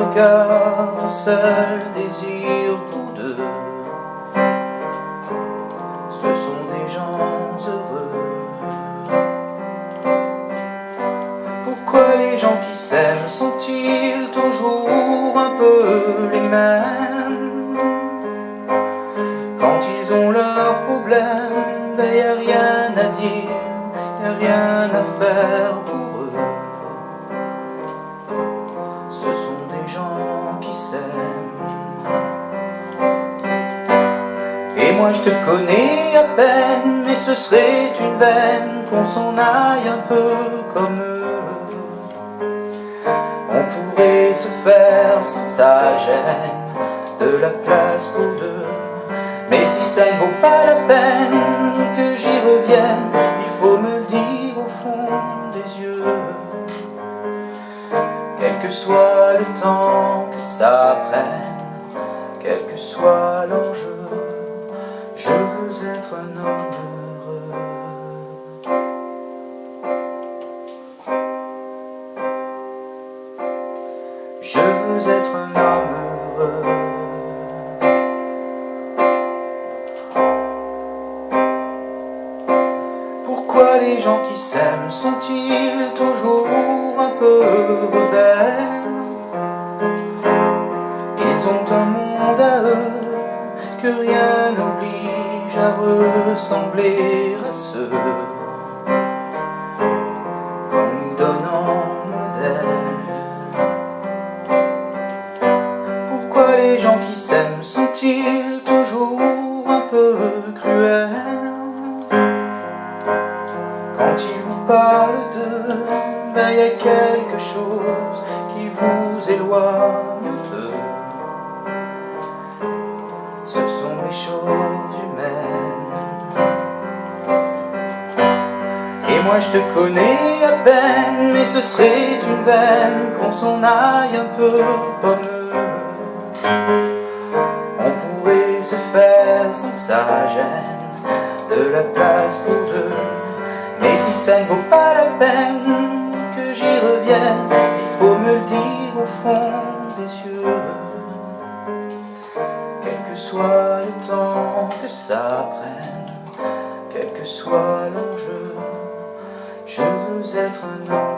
regard, un seul désir pour deux. Ce sont des gens heureux. Pourquoi les gens qui s'aiment sont-ils toujours un peu les mêmes? Quand ils ont leurs problèmes, ben y a rien à dire, y a rien à faire pour eux. Ce sont des gens qui s'aiment. Et moi je te connais à peine, mais ce serait une veine qu'on s'en aille un peu comme eux. On pourrait se faire sans sa gêne de la place pour deux. Mais si ça ne vaut pas la peine que j'y revienne, il faut me le dire au fond des yeux. Quel que soit le temps que ça prenne, quel que soit l'enjeu, je veux être un homme heureux. Je veux être un homme heureux. Pourquoi les gens qui s'aiment sont-ils toujours un peu rebelles? Ils ont un monde à eux que rien n'oblige à ressembler à ceux qu'on nous donne en modèle. Pourquoi les gens qui s'aiment sont-ils toujours un peu cruels? Quand ils vous parlent d'eux, ben y a quelque chose qui vous éloigne un peu. Ce sont les choses humaines. Et moi je te connais à peine, mais ce serait une veine qu'on s'en aille un peu comme eux. On pourrait se faire sans que ça gêne de la place pour deux. Mais si ça ne vaut pas la peine que j'y revienne, il faut me le dire au fond des yeux. Quel que soit le temps que ça prenne, quel que soit l'enjeu, je veux être un homme.